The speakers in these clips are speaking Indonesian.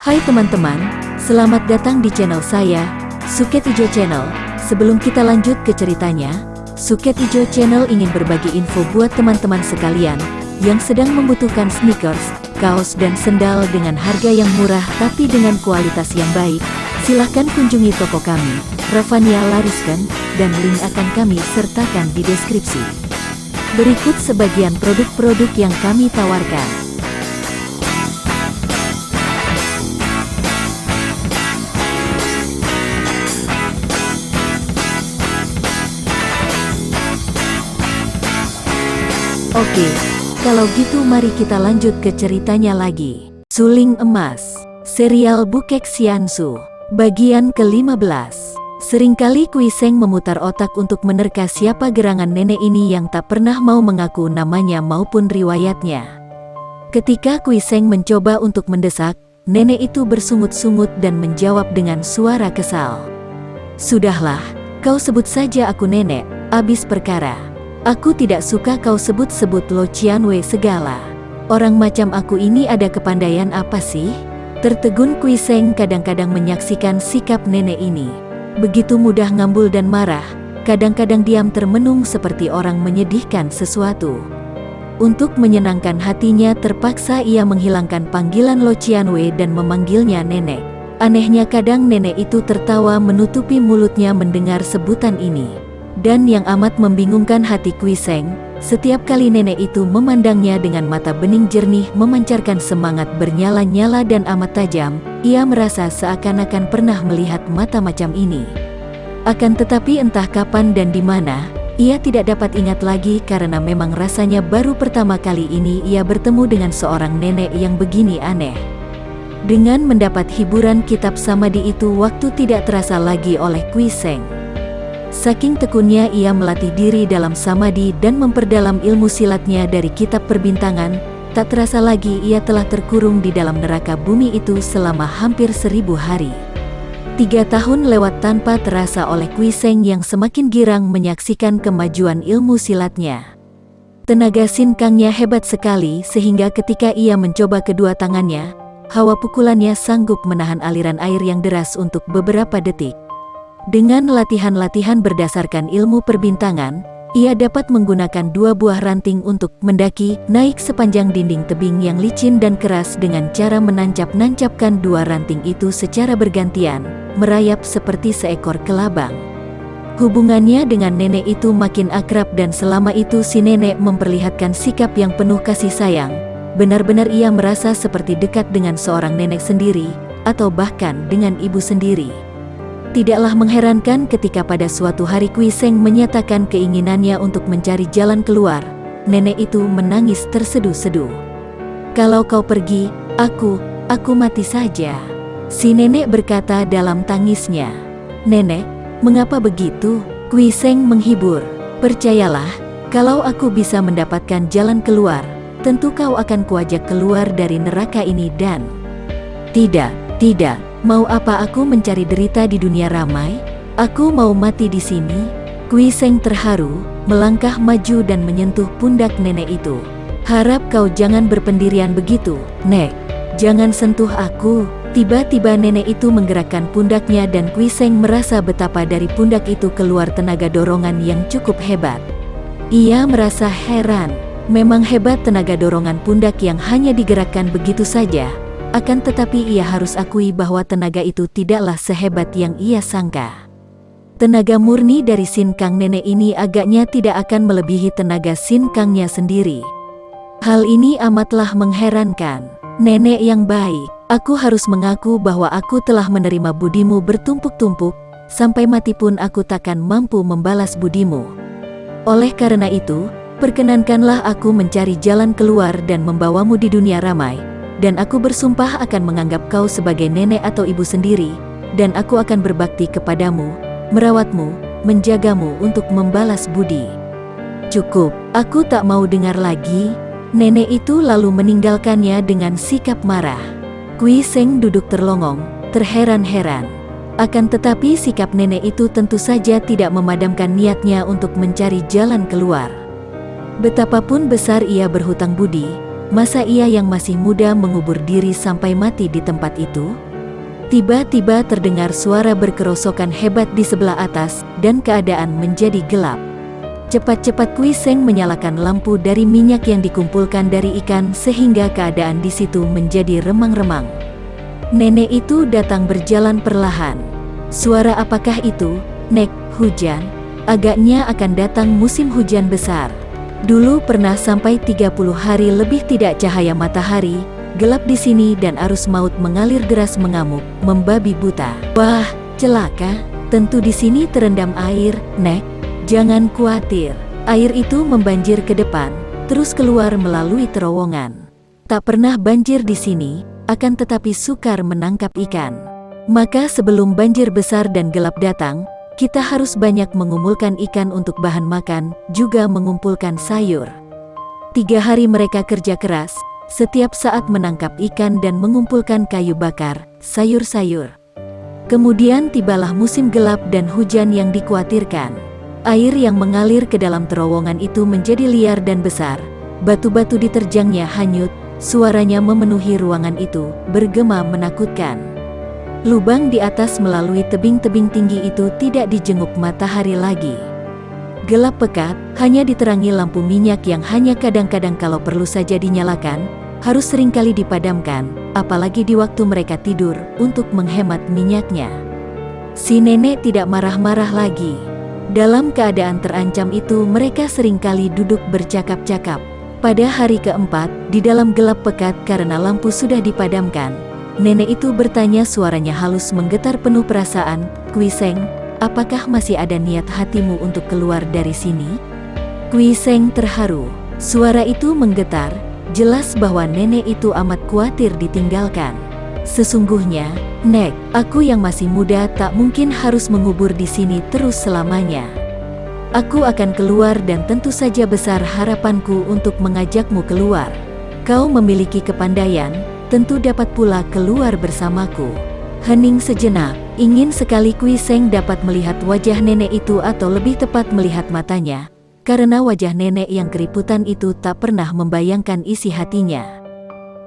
Hai teman-teman, selamat datang di channel saya, Suket Ijo Channel. Sebelum kita lanjut ke ceritanya, Suket Ijo Channel ingin berbagi info buat teman-teman sekalian yang sedang membutuhkan sneakers, kaos dan sendal dengan harga yang murah tapi dengan kualitas yang baik. Silahkan kunjungi toko kami, Ravania Lariskan, dan link akan kami sertakan di deskripsi. Berikut sebagian produk-produk yang kami tawarkan. Oke, kalau gitu mari kita lanjut ke ceritanya lagi. Suling Emas, serial Bukek Xiansu, bagian ke-15. Seringkali Kui Seng memutar otak untuk menerka siapa gerangan nenek ini yang tak pernah mau mengaku namanya maupun riwayatnya. Ketika Kui Seng mencoba untuk mendesak, nenek itu bersungut-sungut dan menjawab dengan suara kesal. "Sudahlah, kau sebut saja aku nenek, abis perkara. Aku tidak suka kau sebut-sebut Lo Qianwei segala. Orang macam aku ini ada kepandaian apa sih?" Tertegun Kui Seng kadang-kadang menyaksikan sikap nenek ini. Begitu mudah ngambul dan marah, kadang-kadang diam termenung seperti orang menyedihkan sesuatu. Untuk menyenangkan hatinya terpaksa ia menghilangkan panggilan Lo Qianwei dan memanggilnya nenek. Anehnya kadang nenek itu tertawa menutupi mulutnya mendengar sebutan ini. Dan yang amat membingungkan hati Kui Seng, setiap kali nenek itu memandangnya dengan mata bening jernih memancarkan semangat bernyala-nyala dan amat tajam, ia merasa seakan-akan pernah melihat mata macam ini. Akan tetapi entah kapan dan di mana, ia tidak dapat ingat lagi karena memang rasanya baru pertama kali ini ia bertemu dengan seorang nenek yang begini aneh. Dengan mendapat hiburan kitab samadi itu waktu tidak terasa lagi oleh Kui Seng. Saking tekunnya ia melatih diri dalam samadi dan memperdalam ilmu silatnya dari kitab perbintangan, tak terasa lagi ia telah terkurung di dalam neraka bumi itu selama hampir 1000 hari. 3 tahun lewat tanpa terasa oleh Kui Seng yang semakin girang menyaksikan kemajuan ilmu silatnya. Tenaga sinkangnya hebat sekali sehingga ketika ia mencoba kedua tangannya, hawa pukulannya sanggup menahan aliran air yang deras untuk beberapa detik. Dengan latihan-latihan berdasarkan ilmu perbintangan, ia dapat menggunakan 2 buah ranting untuk mendaki naik sepanjang dinding tebing yang licin dan keras dengan cara menancap-nancapkan 2 ranting itu secara bergantian, merayap seperti seekor kelabang. Hubungannya dengan nenek itu makin akrab dan selama itu si nenek memperlihatkan sikap yang penuh kasih sayang. Benar-benar ia merasa seperti dekat dengan seorang nenek sendiri, atau bahkan dengan ibu sendiri. Tidaklah mengherankan ketika pada suatu hari Kui Seng menyatakan keinginannya untuk mencari jalan keluar, nenek itu menangis terseduh-seduh. "Kalau kau pergi, aku mati saja," si nenek berkata dalam tangisnya. "Nenek, mengapa begitu?" Kui Seng menghibur. "Percayalah, kalau aku bisa mendapatkan jalan keluar, tentu kau akan kuajak keluar dari neraka ini dan..." Tidak. Mau apa aku mencari derita di dunia ramai? Aku mau mati di sini." Kui Seng terharu, melangkah maju dan menyentuh pundak nenek itu. "Harap kau jangan berpendirian begitu, Nek. Jangan sentuh aku." Tiba-tiba nenek itu menggerakkan pundaknya dan Kui Seng merasa betapa dari pundak itu keluar tenaga dorongan yang cukup hebat. Ia merasa heran. Memang hebat tenaga dorongan pundak yang hanya digerakkan begitu saja. Akan tetapi ia harus akui bahwa tenaga itu tidaklah sehebat yang ia sangka. Tenaga murni dari sinkang nenek ini agaknya tidak akan melebihi tenaga sinkangnya sendiri. Hal ini amatlah mengherankan. "Nenek yang baik, aku harus mengaku bahwa aku telah menerima budimu bertumpuk-tumpuk, sampai mati pun aku takkan mampu membalas budimu. Oleh karena itu, perkenankanlah aku mencari jalan keluar dan membawamu di dunia ramai. Dan aku bersumpah akan menganggap kau sebagai nenek atau ibu sendiri, dan aku akan berbakti kepadamu, merawatmu, menjagamu untuk membalas budi." "Cukup, aku tak mau dengar lagi." Nenek itu lalu meninggalkannya dengan sikap marah. Kui Seng duduk terlongong, terheran-heran. Akan tetapi sikap nenek itu tentu saja tidak memadamkan niatnya untuk mencari jalan keluar. Betapapun besar ia berhutang budi, Masa ia yang masih muda mengubur diri sampai mati di tempat itu? Tiba-tiba terdengar suara berkerosokan hebat di sebelah atas, dan keadaan menjadi gelap. Cepat-cepat Kui Seng menyalakan lampu dari minyak yang dikumpulkan dari ikan sehingga keadaan di situ menjadi remang-remang. Nenek itu datang berjalan perlahan. Suara apakah itu, Nek? Hujan? Agaknya akan datang musim hujan besar. Dulu pernah sampai 30 hari lebih tidak cahaya matahari, gelap di sini dan arus maut mengalir deras mengamuk, membabi buta. Wah, celaka, tentu di sini terendam air, Nek. Jangan khawatir, air itu membanjir ke depan, terus keluar melalui terowongan. Tak pernah banjir di sini, akan tetapi sukar menangkap ikan. Maka sebelum banjir besar dan gelap datang, kita harus banyak mengumpulkan ikan untuk bahan makan, juga mengumpulkan sayur. 3 hari mereka kerja keras, setiap saat menangkap ikan dan mengumpulkan kayu bakar, sayur-sayur. Kemudian tibalah musim gelap dan hujan yang dikhawatirkan. Air yang mengalir ke dalam terowongan itu menjadi liar dan besar, batu-batu diterjangnya hanyut, suaranya memenuhi ruangan itu, bergema menakutkan. Lubang di atas melalui tebing-tebing tinggi itu tidak dijenguk matahari lagi. Gelap pekat, hanya diterangi lampu minyak yang hanya kadang-kadang kalau perlu saja dinyalakan, harus seringkali dipadamkan, apalagi di waktu mereka tidur, untuk menghemat minyaknya. Si nenek tidak marah-marah lagi. Dalam keadaan terancam itu mereka seringkali duduk bercakap-cakap. Pada hari keempat, di dalam gelap pekat karena lampu sudah dipadamkan, nenek itu bertanya, suaranya halus menggetar penuh perasaan, Kui Seng, apakah masih ada niat hatimu untuk keluar dari sini? Kui Seng terharu. Suara itu menggetar, jelas bahwa nenek itu amat khawatir ditinggalkan. Sesungguhnya, Nek, aku yang masih muda tak mungkin harus mengubur di sini terus selamanya. Aku akan keluar dan tentu saja besar harapanku untuk mengajakmu keluar. Kau memiliki kepandaian, tentu dapat pula keluar bersamaku. Hening sejenak, ingin sekali Kui Seng dapat melihat wajah nenek itu atau lebih tepat melihat matanya, karena wajah nenek yang keriputan itu tak pernah membayangkan isi hatinya.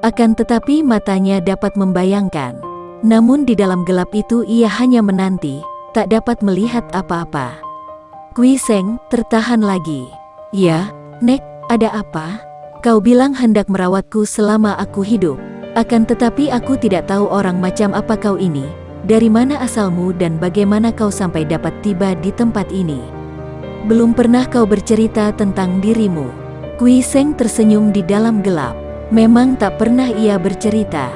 Akan tetapi matanya dapat membayangkan. Namun di dalam gelap itu ia hanya menanti, tak dapat melihat apa-apa. Kui Seng tertahan lagi. Ya, Nek, ada apa? Kau bilang hendak merawatku selama aku hidup. Akan tetapi aku tidak tahu orang macam apa kau ini. Dari mana asalmu dan bagaimana kau sampai dapat tiba di tempat ini? Belum pernah kau bercerita tentang dirimu. Kui Seng tersenyum di dalam gelap. Memang tak pernah ia bercerita.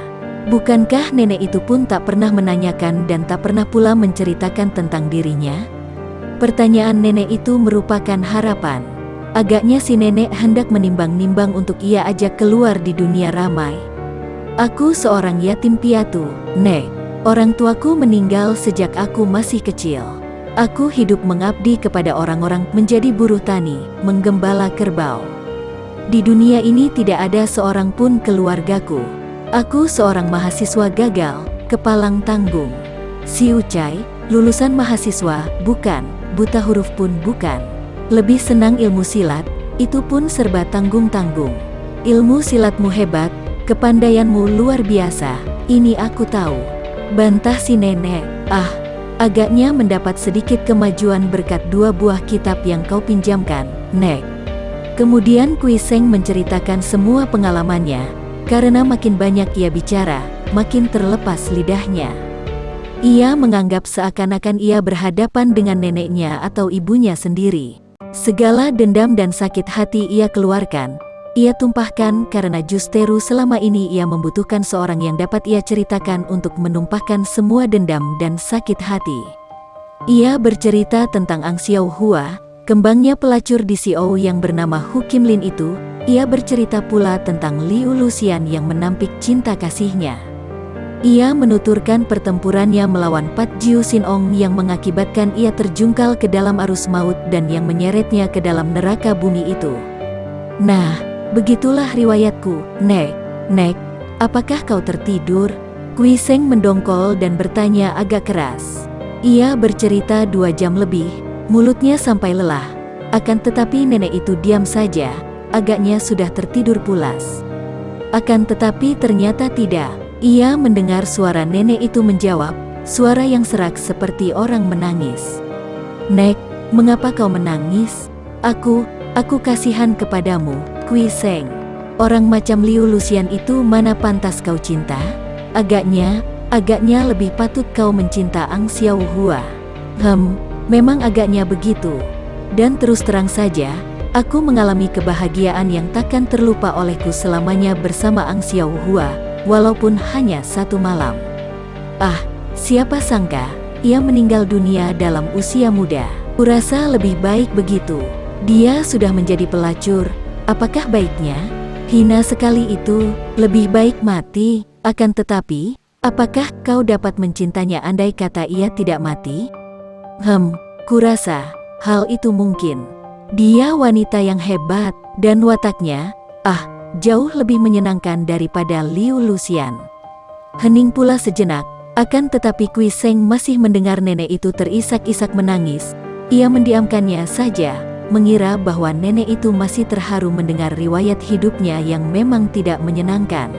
Bukankah nenek itu pun tak pernah menanyakan dan tak pernah pula menceritakan tentang dirinya? Pertanyaan nenek itu merupakan harapan. Agaknya si nenek hendak menimbang-nimbang untuk ia ajak keluar di dunia ramai. Aku seorang yatim piatu, Nek. Orang tuaku meninggal sejak aku masih kecil. Aku hidup mengabdi kepada orang-orang, menjadi buruh tani, menggembala kerbau. Di dunia ini tidak ada seorang pun keluargaku. Aku seorang mahasiswa gagal, kepalang tanggung. Si Ucai, lulusan mahasiswa, bukan, buta huruf pun bukan. Lebih senang ilmu silat, itu pun serba tanggung-tanggung. Ilmu silatmu hebat, kepandaianmu luar biasa, ini aku tahu. Bantah si nenek. Agaknya mendapat sedikit kemajuan berkat 2 buah kitab yang kau pinjamkan, Nek. Kemudian Kui Seng menceritakan semua pengalamannya, karena makin banyak ia bicara, makin terlepas lidahnya. Ia menganggap seakan-akan ia berhadapan dengan neneknya atau ibunya sendiri. Segala dendam dan sakit hati ia keluarkan, ia tumpahkan karena justeru selama ini ia membutuhkan seorang yang dapat ia ceritakan untuk menumpahkan semua dendam dan sakit hati. Ia bercerita tentang Ang Xiao Hua, kembangnya pelacur di Xiao yang bernama Hu Kim Lin itu. Ia bercerita pula tentang Liu Luxian yang menampik cinta kasihnya. Ia menuturkan pertempurannya melawan Pat Jiu Sin Ong yang mengakibatkan ia terjungkal ke dalam arus maut dan yang menyeretnya ke dalam neraka bumi itu. Nah, begitulah riwayatku, Nek. Nek, apakah kau tertidur? Kui Seng mendongkol dan bertanya agak keras. Ia bercerita 2 jam lebih, mulutnya sampai lelah. Akan tetapi nenek itu diam saja, agaknya sudah tertidur pulas. Akan tetapi ternyata tidak. Ia mendengar suara nenek itu menjawab, suara yang serak seperti orang menangis. "Nek, mengapa kau menangis? Aku kasihan kepadamu, Kui Seng. Orang macam Liu Luxian itu mana pantas kau cinta? Agaknya lebih patut kau mencinta Ang Xiaohua." Memang agaknya begitu. Dan terus terang saja, aku mengalami kebahagiaan yang takkan terlupa olehku selamanya bersama Ang Xiaohua, walaupun hanya 1 malam. Siapa sangka, ia meninggal dunia dalam usia muda. Kurasa lebih baik begitu. Dia sudah menjadi pelacur, apakah baiknya? Hina sekali itu, lebih baik mati. Akan tetapi, apakah kau dapat mencintanya andai kata ia tidak mati? Kurasa, hal itu mungkin. Dia wanita yang hebat, dan wataknya, jauh lebih menyenangkan daripada Liu Luxian. Hening pula sejenak, akan tetapi Kui Seng masih mendengar nenek itu terisak-isak menangis. Ia mendiamkannya saja, mengira bahwa nenek itu masih terharu mendengar riwayat hidupnya yang memang tidak menyenangkan.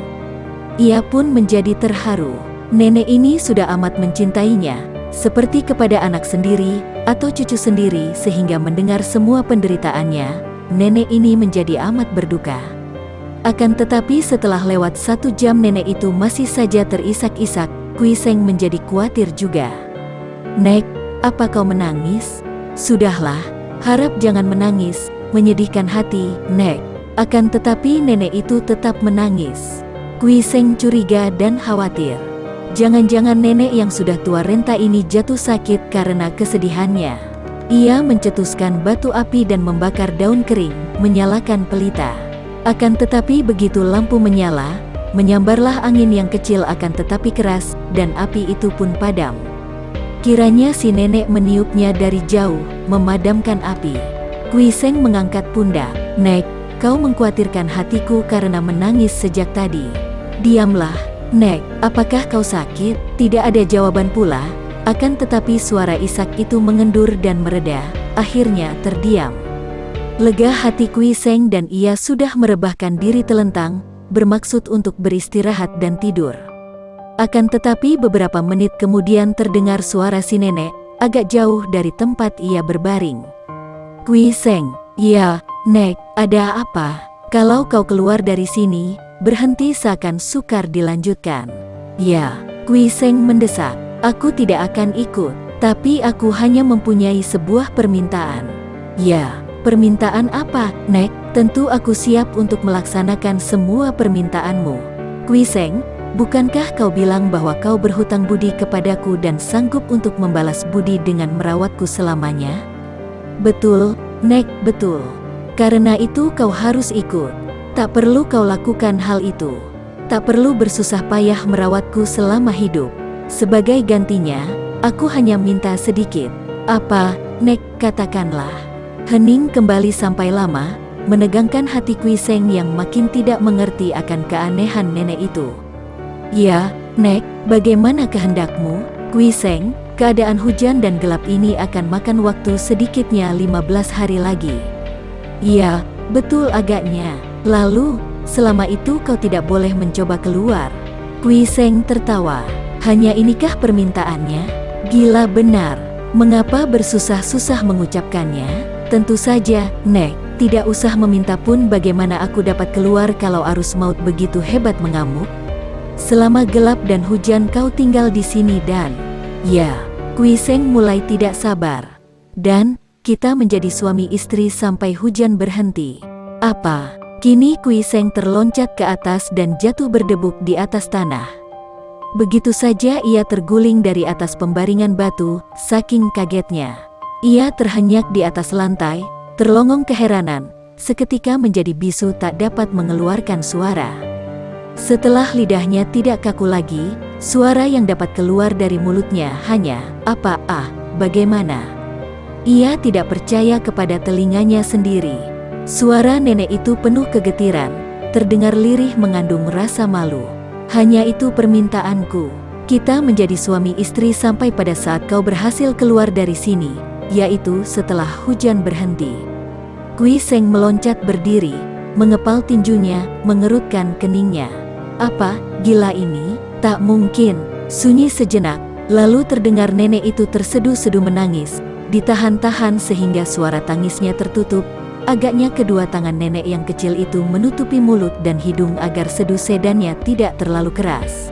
Ia pun menjadi terharu. Nenek ini sudah amat mencintainya, seperti kepada anak sendiri atau cucu sendiri, sehingga mendengar semua penderitaannya, nenek ini menjadi amat berduka. Akan tetapi setelah lewat 1 jam nenek itu masih saja terisak-isak, Kui Seng menjadi khawatir juga. "Nek, apa kau menangis? Sudahlah, harap jangan menangis, menyedihkan hati, Nek." Akan tetapi nenek itu tetap menangis. Kui Seng curiga dan khawatir. Jangan-jangan nenek yang sudah tua renta ini jatuh sakit karena kesedihannya. Ia mencetuskan batu api dan membakar daun kering, menyalakan pelita. Akan tetapi begitu lampu menyala, menyambarlah angin yang kecil akan tetapi keras, dan api itu pun padam. Kiranya si nenek meniupnya dari jauh, memadamkan api. Kui Seng mengangkat pundak. "Nek, kau mengkhawatirkan hatiku karena menangis sejak tadi." "Diamlah, Nek, apakah kau sakit?" Tidak ada jawaban pula, akan tetapi suara isak itu mengendur dan mereda, akhirnya terdiam. Lega hati Kui Seng dan ia sudah merebahkan diri telentang, bermaksud untuk beristirahat dan tidur. Akan tetapi beberapa menit kemudian terdengar suara si nenek, agak jauh dari tempat ia berbaring. "Kui Seng." "Ya, Nek, ada apa? Kalau kau keluar dari sini, berhenti seakan sukar dilanjutkan." "Ya." Kui Seng mendesak. "Aku tidak akan ikut, tapi aku hanya mempunyai sebuah permintaan." "Ya, permintaan apa, Nek?" "Tentu aku siap untuk melaksanakan semua permintaanmu." "Kui Seng, bukankah kau bilang bahwa kau berhutang budi kepadaku dan sanggup untuk membalas budi dengan merawatku selamanya?" "Betul, Nek, betul. Karena itu kau harus ikut. Tak perlu kau lakukan hal itu. Tak perlu bersusah payah merawatku selama hidup. Sebagai gantinya, aku hanya minta sedikit." "Apa, Nek, katakanlah." Hening kembali sampai lama, menegangkan hati Kui Seng yang makin tidak mengerti akan keanehan nenek itu. "Ya, Nek, bagaimana kehendakmu, Kui Seng? Keadaan hujan dan gelap ini akan makan waktu sedikitnya 15 hari lagi." "Ya, betul agaknya. Lalu, selama itu kau tidak boleh mencoba keluar." Kui Seng tertawa. "Hanya inikah permintaannya? Gila benar. Mengapa bersusah-susah mengucapkannya?" "Tentu saja, Nek, tidak usah meminta pun. Bagaimana aku dapat keluar kalau arus maut begitu hebat mengamuk? Selama gelap dan hujan kau tinggal di sini dan..." "Ya." Kui Seng mulai tidak sabar. "Dan, kita menjadi suami istri sampai hujan berhenti." "Apa?" Kini Kui Seng terloncat ke atas dan jatuh berdebuk di atas tanah. Begitu saja ia terguling dari atas pembaringan batu, saking kagetnya. Ia terhenyak di atas lantai, terlongong keheranan, seketika menjadi bisu tak dapat mengeluarkan suara. Setelah lidahnya tidak kaku lagi, suara yang dapat keluar dari mulutnya hanya, "Apa, bagaimana?" Ia tidak percaya kepada telinganya sendiri. Suara nenek itu penuh kegetiran, terdengar lirih mengandung rasa malu. "Hanya itu permintaanku. Kita menjadi suami istri sampai pada saat kau berhasil keluar dari sini, yaitu setelah hujan berhenti." Kui Seng meloncat berdiri, mengepal tinjunya, mengerutkan keningnya. Apa, gila ini? Tak mungkin. Sunyi sejenak, lalu terdengar nenek itu terseduh-seduh menangis, ditahan-tahan sehingga suara tangisnya tertutup. Agaknya kedua tangan nenek yang kecil itu menutupi mulut dan hidung agar seduh sedannya tidak terlalu keras.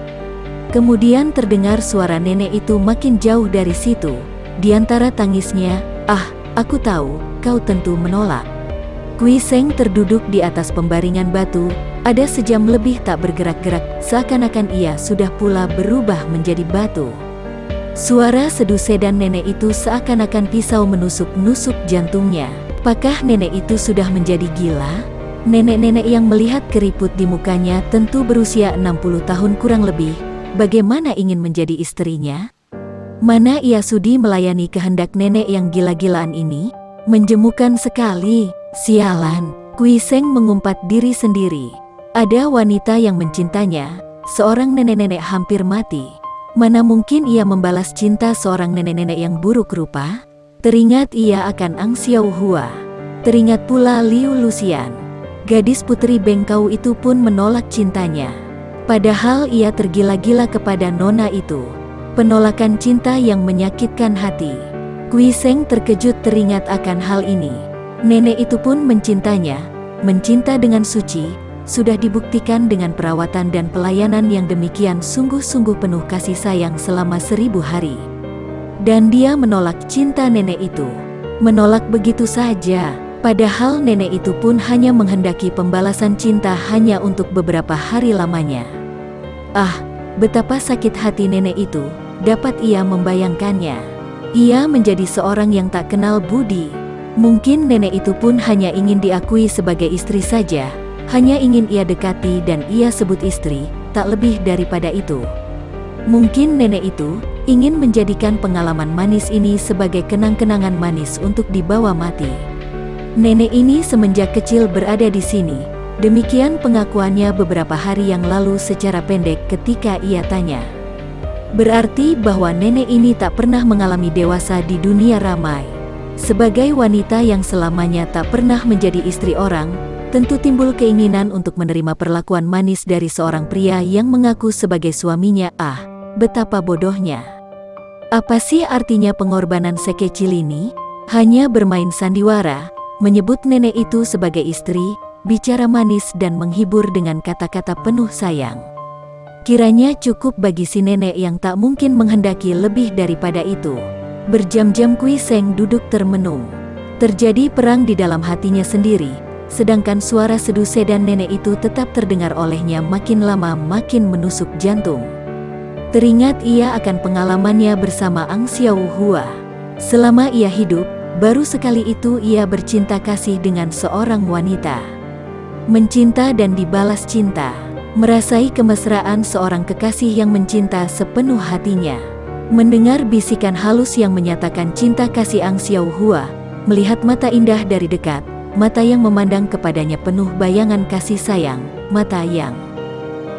Kemudian terdengar suara nenek itu makin jauh dari situ. Di antara tangisnya, "Ah, aku tahu, kau tentu menolak." Kui Seng terduduk di atas pembaringan batu, ada sejam lebih tak bergerak-gerak, seakan-akan ia sudah pula berubah menjadi batu. Suara seduh sedan nenek itu seakan-akan pisau menusuk-nusuk jantungnya. Apakah nenek itu sudah menjadi gila? Nenek-nenek yang melihat keriput di mukanya tentu berusia 60 tahun kurang lebih. Bagaimana ingin menjadi istrinya? Mana ia sudi melayani kehendak nenek yang gila-gilaan ini? Menjemukan sekali. Sialan. Kui Seng mengumpat diri sendiri. Ada wanita yang mencintanya, seorang nenek-nenek hampir mati. Mana mungkin ia membalas cinta seorang nenek-nenek yang buruk rupa? Teringat ia akan Ang Xiao Hua. Teringat pula Liu Luxian. Gadis putri bengkau itu pun menolak cintanya. Padahal ia tergila-gila kepada nona itu. Penolakan cinta yang menyakitkan hati. Kui Seng terkejut teringat akan hal ini. Nenek itu pun mencintanya, mencinta dengan suci, sudah dibuktikan dengan perawatan dan pelayanan yang demikian sungguh-sungguh penuh kasih sayang selama 1000 hari. Dan dia menolak cinta nenek itu. Menolak begitu saja. Padahal nenek itu pun hanya menghendaki pembalasan cinta hanya untuk beberapa hari lamanya. Ah, betapa sakit hati nenek itu, dapat ia membayangkannya. Ia menjadi seorang yang tak kenal budi. Mungkin nenek itu pun hanya ingin diakui sebagai istri saja, hanya ingin ia dekati dan ia sebut istri, tak lebih daripada itu. Mungkin nenek itu ingin menjadikan pengalaman manis ini sebagai kenang-kenangan manis untuk dibawa mati. Nenek ini semenjak kecil berada di sini. Demikian pengakuannya beberapa hari yang lalu secara pendek ketika ia tanya. Berarti bahwa nenek ini tak pernah mengalami dewasa di dunia ramai. Sebagai wanita yang selamanya tak pernah menjadi istri orang, tentu timbul keinginan untuk menerima perlakuan manis dari seorang pria yang mengaku sebagai suaminya. Ah, betapa bodohnya. Apa sih artinya pengorbanan sekecil ini? Hanya bermain sandiwara, menyebut nenek itu sebagai istri, bicara manis dan menghibur dengan kata-kata penuh sayang. Kiranya cukup bagi si nenek yang tak mungkin menghendaki lebih daripada itu. Berjam-jam Kui Seng duduk termenung. Terjadi perang di dalam hatinya sendiri, sedangkan suara seduh sedan nenek itu tetap terdengar olehnya makin lama makin menusuk jantung. Teringat ia akan pengalamannya bersama Ang Xiao Hua. Selama ia hidup, baru sekali itu ia bercinta kasih dengan seorang wanita. Mencinta dan dibalas cinta. Merasai kemesraan seorang kekasih yang mencinta sepenuh hatinya. Mendengar bisikan halus yang menyatakan cinta kasih Ang Xiao Hua. Melihat mata indah dari dekat, mata yang memandang kepadanya penuh bayangan kasih sayang, mata yang...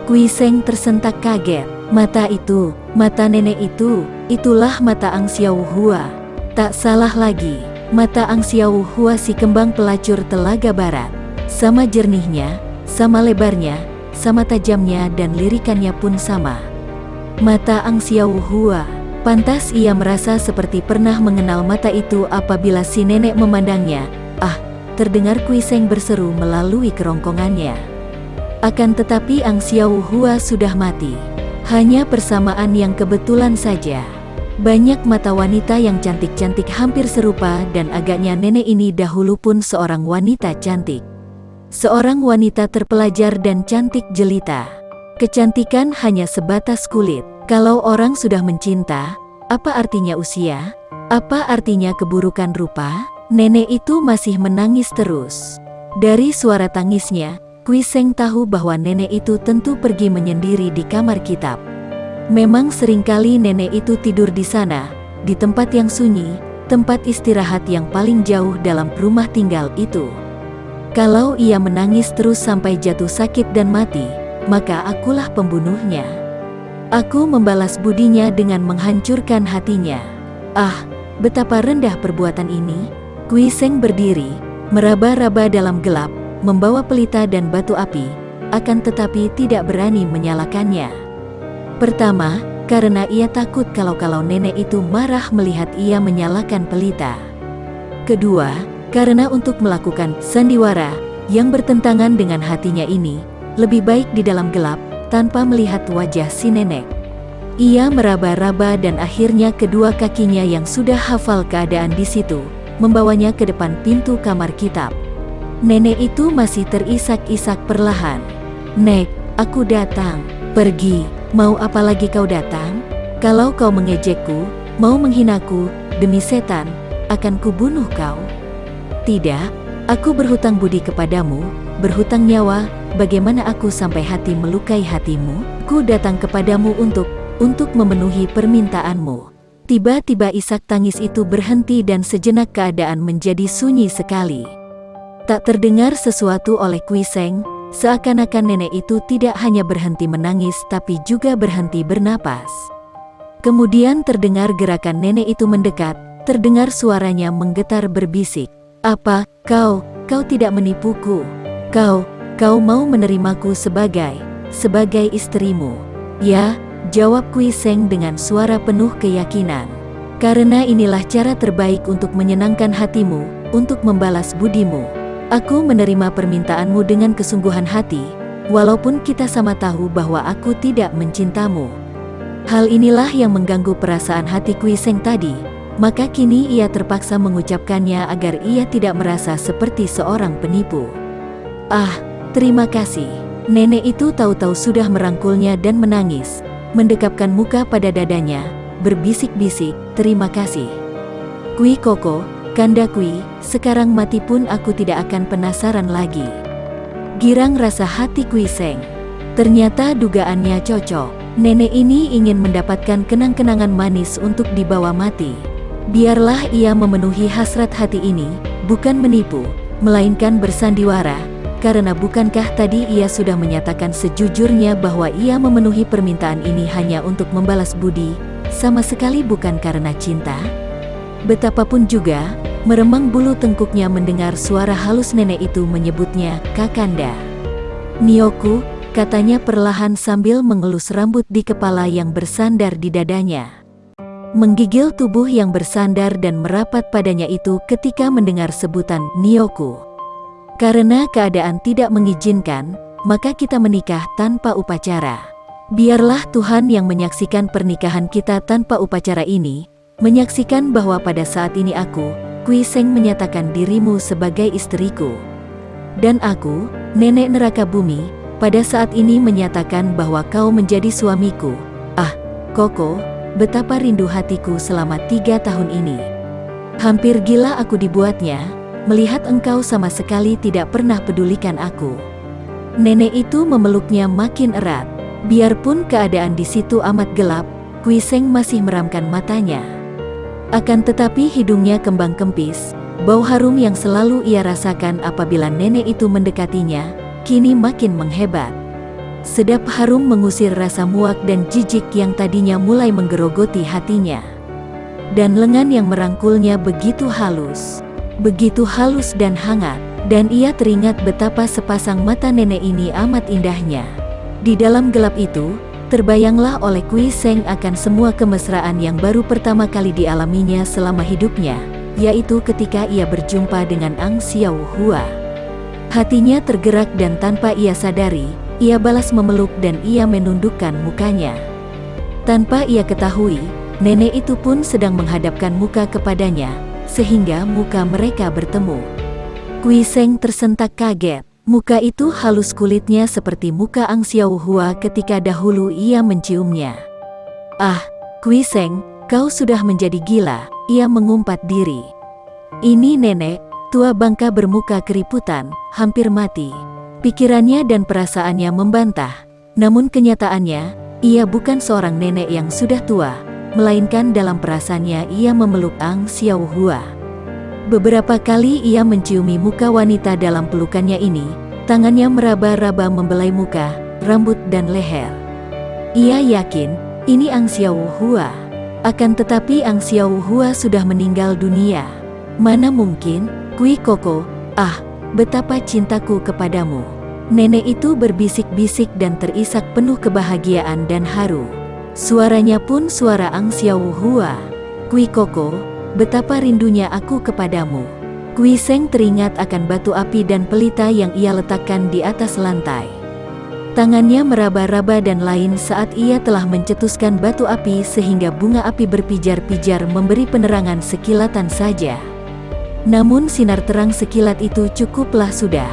Kui Seng tersentak kaget. Mata itu, mata nenek itu, itulah mata Ang Xiao Hua. Tak salah lagi, mata Ang Xiao Hua si kembang pelacur Telaga Barat. Sama jernihnya, sama lebarnya, sama tajamnya dan lirikannya pun sama. Mata Ang Xiao Hua, pantas ia merasa seperti pernah mengenal mata itu apabila si nenek memandangnya. Ah, terdengar Kui Seng berseru melalui kerongkongannya. Akan tetapi Ang Xiao Hua sudah mati. Hanya persamaan yang kebetulan saja. Banyak mata wanita yang cantik-cantik hampir serupa dan agaknya nenek ini dahulu pun seorang wanita cantik. Seorang wanita terpelajar dan cantik jelita. Kecantikan hanya sebatas kulit. Kalau orang sudah mencinta, apa artinya usia? Apa artinya keburukan rupa? Nenek itu masih menangis terus. Dari suara tangisnya, Kui Seng tahu bahwa nenek itu tentu pergi menyendiri di kamar kitab. Memang seringkali nenek itu tidur di sana, di tempat yang sunyi, tempat istirahat yang paling jauh dalam rumah tinggal itu. Kalau ia menangis terus sampai jatuh sakit dan mati, maka akulah pembunuhnya. Aku membalas budinya dengan menghancurkan hatinya. Ah, betapa rendah perbuatan ini. Kui Seng berdiri, meraba-raba dalam gelap, membawa pelita dan batu api, akan tetapi tidak berani menyalakannya. Pertama, karena ia takut kalau nenek itu marah melihat ia menyalakan pelita. Kedua, karena untuk melakukan sandiwara yang bertentangan dengan hatinya ini, lebih baik di dalam gelap, tanpa melihat wajah si nenek. Ia meraba-raba dan akhirnya kedua kakinya yang sudah hafal keadaan di situ, membawanya ke depan pintu kamar kitab. Nenek itu masih terisak-isak perlahan. "Nek, aku datang." "Pergi, mau apa lagi kau datang? Kalau kau mengejekku, mau menghinaku, demi setan, akan kubunuh kau." "Tidak, aku berhutang budi kepadamu, berhutang nyawa, bagaimana aku sampai hati melukai hatimu? Ku datang kepadamu untuk memenuhi permintaanmu." Tiba-tiba isak tangis itu berhenti dan sejenak keadaan menjadi sunyi sekali. Tak terdengar sesuatu oleh Kui Seng, seakan-akan nenek itu tidak hanya berhenti menangis tapi juga berhenti bernapas. Kemudian terdengar gerakan nenek itu mendekat, terdengar suaranya menggetar berbisik. "Apa, kau tidak menipuku? Kau mau menerimaku sebagai istrimu?" "Ya," jawab Kui Seng dengan suara penuh keyakinan. "Karena inilah cara terbaik untuk menyenangkan hatimu, untuk membalas budimu. Aku menerima permintaanmu dengan kesungguhan hati, walaupun kita sama tahu bahwa aku tidak mencintamu." Hal inilah yang mengganggu perasaan hati Kui Seng tadi, maka kini ia terpaksa mengucapkannya agar ia tidak merasa seperti seorang penipu. "Ah, terima kasih." Nenek itu tahu-tahu sudah merangkulnya dan menangis, mendekapkan muka pada dadanya, berbisik-bisik, "Terima kasih. Kui Koko, Kanda Kui, sekarang mati pun aku tidak akan penasaran lagi." Girang rasa hati Kui Seng. Ternyata dugaannya cocok. Nenek ini ingin mendapatkan kenang-kenangan manis untuk dibawa mati. Biarlah ia memenuhi hasrat hati ini, bukan menipu, melainkan bersandiwara, karena bukankah tadi ia sudah menyatakan sejujurnya bahwa ia memenuhi permintaan ini hanya untuk membalas budi, sama sekali bukan karena cinta? Betapapun juga, meremang bulu tengkuknya mendengar suara halus nenek itu menyebutnya Kakanda. "Nyoku," katanya perlahan sambil mengelus rambut di kepala yang bersandar di dadanya. Menggigil tubuh yang bersandar dan merapat padanya itu ketika mendengar sebutan Nyoku. "Karena keadaan tidak mengizinkan, maka kita menikah tanpa upacara. Biarlah Tuhan yang menyaksikan pernikahan kita tanpa upacara ini, menyaksikan bahwa pada saat ini aku, Kui Seng, menyatakan dirimu sebagai istriku. Dan aku, nenek neraka bumi, pada saat ini menyatakan bahwa kau menjadi suamiku. Ah, Koko, betapa rindu hatiku selama 3 tahun ini. Hampir gila aku dibuatnya, melihat engkau sama sekali tidak pernah pedulikan aku." Nenek itu memeluknya makin erat. Biarpun keadaan di situ amat gelap, Kui Seng masih meramkan matanya. Akan tetapi hidungnya kembang kempis, bau harum yang selalu ia rasakan apabila nenek itu mendekatinya, kini makin menghebat. Sedap harum mengusir rasa muak dan jijik yang tadinya mulai menggerogoti hatinya. Dan lengan yang merangkulnya begitu halus dan hangat, dan ia teringat betapa sepasang mata nenek ini amat indahnya. Di dalam gelap itu, terbayanglah oleh Kui Seng akan semua kemesraan yang baru pertama kali dialaminya selama hidupnya, yaitu ketika ia berjumpa dengan Ang Xiao Hua. Hatinya tergerak dan tanpa ia sadari, ia balas memeluk dan ia menundukkan mukanya. Tanpa ia ketahui, nenek itu pun sedang menghadapkan muka kepadanya, sehingga muka mereka bertemu. Kui Seng tersentak kaget. Muka itu halus, kulitnya seperti muka Ang Xiao Hua ketika dahulu ia menciumnya. "Ah, Kui Seng, kau sudah menjadi gila," ia mengumpat diri. "Ini nenek, tua bangka bermuka keriputan, hampir mati." Pikirannya dan perasaannya membantah, namun kenyataannya, ia bukan seorang nenek yang sudah tua, melainkan dalam perasaannya ia memeluk Ang Xiao Hua. Beberapa kali ia menciumi muka wanita dalam pelukannya ini, tangannya meraba-raba membelai muka, rambut dan leher. Ia yakin, ini Ang Xiao Hua. Akan tetapi Ang Xiao Hua sudah meninggal dunia. Mana mungkin, Kui Koko, ah, betapa cintaku kepadamu." Nenek itu berbisik-bisik dan terisak penuh kebahagiaan dan haru. Suaranya pun suara Ang Xiao Hua. "Kui Koko, betapa rindunya aku kepadamu." Kui Seng teringat akan batu api dan pelita yang ia letakkan di atas lantai. Tangannya meraba-raba dan lain saat ia telah mencetuskan batu api sehingga bunga api berpijar-pijar memberi penerangan sekilatan saja. Namun sinar terang sekilat itu cukuplah sudah.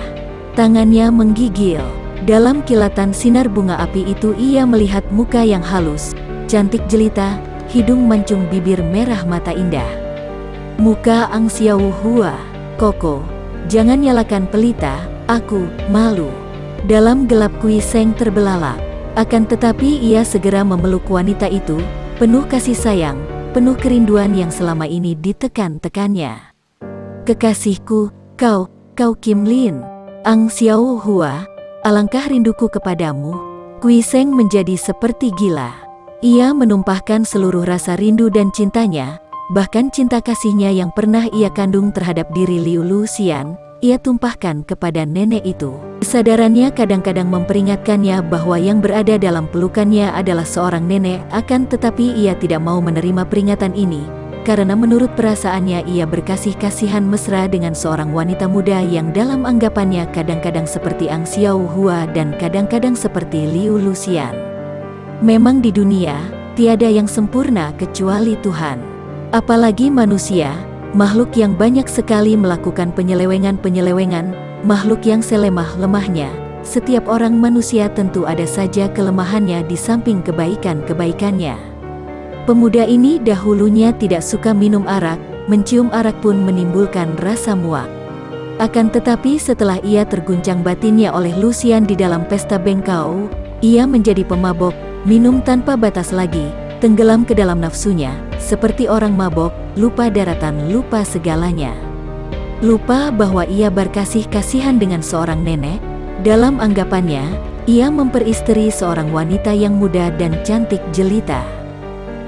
Tangannya menggigil. Dalam kilatan sinar bunga api itu ia melihat muka yang halus, cantik jelita, hidung mancung, bibir merah, mata indah. Muka Ang Xiao Hua. "Koko, jangan nyalakan pelita, aku malu." Dalam gelap Kui Seng terbelalak. Akan tetapi ia segera memeluk wanita itu, penuh kasih sayang, penuh kerinduan yang selama ini ditekan-tekannya. "Kekasihku, kau Kim Lin." "Ang Xiao Hua, alangkah rinduku kepadamu." Kui Seng menjadi seperti gila. Ia menumpahkan seluruh rasa rindu dan cintanya, bahkan cinta kasihnya yang pernah ia kandung terhadap diri Liu Luxian, ia tumpahkan kepada nenek itu. Kesadarannya kadang-kadang memperingatkannya bahwa yang berada dalam pelukannya adalah seorang nenek, akan tetapi ia tidak mau menerima peringatan ini, karena menurut perasaannya ia berkasih-kasihan mesra dengan seorang wanita muda yang dalam anggapannya kadang-kadang seperti Ang Xiao Hua dan kadang-kadang seperti Liu Luxian. Memang di dunia, tiada yang sempurna kecuali Tuhan. Apalagi manusia, makhluk yang banyak sekali melakukan penyelewengan-penyelewengan, makhluk yang selemah lemahnya. Setiap orang manusia tentu ada saja kelemahannya di samping kebaikan-kebaikannya. Pemuda ini dahulunya tidak suka minum arak, mencium arak pun menimbulkan rasa muak. Akan tetapi setelah ia terguncang batinnya oleh Luxian di dalam pesta bengkau, ia menjadi pemabok, minum tanpa batas lagi, tenggelam ke dalam nafsunya, seperti orang mabok, lupa daratan, lupa segalanya. Lupa bahwa ia berkasih-kasihan dengan seorang nenek. Dalam anggapannya, ia memperistri seorang wanita yang muda dan cantik jelita.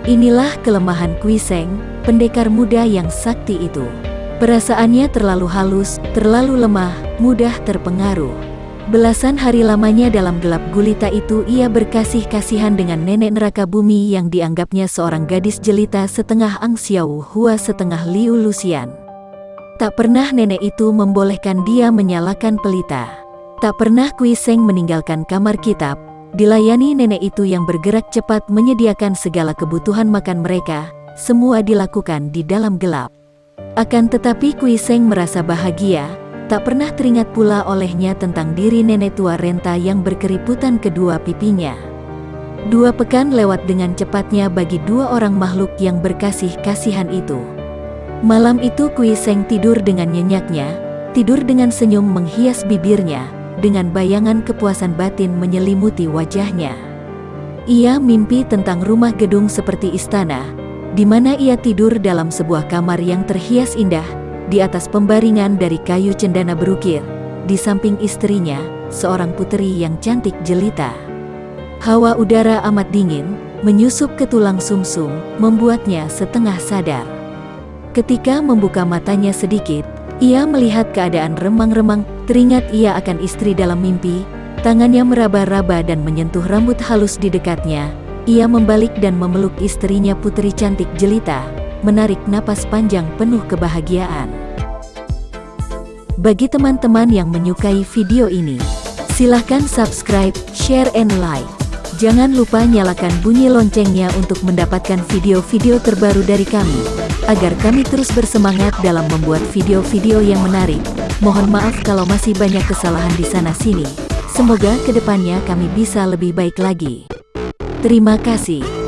Inilah kelemahan Kui Seng, pendekar muda yang sakti itu. Perasaannya terlalu halus, terlalu lemah, mudah terpengaruh. Belasan hari lamanya dalam gelap gulita itu ia berkasih-kasihan dengan nenek neraka bumi yang dianggapnya seorang gadis jelita setengah Ang Xiao Hua setengah Liu Luxian. Tak pernah nenek itu membolehkan dia menyalakan pelita. Tak pernah Kui Seng meninggalkan kamar kitab, dilayani nenek itu yang bergerak cepat menyediakan segala kebutuhan makan mereka, semua dilakukan di dalam gelap. Akan tetapi Kui Seng merasa bahagia. Tak pernah teringat pula olehnya tentang diri nenek tua renta yang berkeriputan kedua pipinya. 2 pekan lewat dengan cepatnya bagi 2 orang makhluk yang berkasih-kasihan itu. Malam itu Kui Seng tidur dengan nyenyaknya, tidur dengan senyum menghias bibirnya, dengan bayangan kepuasan batin menyelimuti wajahnya. Ia mimpi tentang rumah gedung seperti istana, di mana ia tidur dalam sebuah kamar yang terhias indah, di atas pembaringan dari kayu cendana berukir, di samping istrinya, seorang puteri yang cantik jelita. Hawa udara amat dingin, menyusup ke tulang sumsum, membuatnya setengah sadar. Ketika membuka matanya sedikit, ia melihat keadaan remang-remang, teringat ia akan istri dalam mimpi, tangannya meraba-raba dan menyentuh rambut halus di dekatnya. Ia membalik dan memeluk istrinya puteri cantik jelita, menarik napas panjang penuh kebahagiaan. Bagi teman-teman yang menyukai video ini, silahkan subscribe, share, and like. Jangan lupa nyalakan bunyi loncengnya untuk mendapatkan video-video terbaru dari kami, agar kami terus bersemangat dalam membuat video-video yang menarik. Mohon maaf kalau masih banyak kesalahan di sana-sini. Semoga kedepannya kami bisa lebih baik lagi. Terima kasih.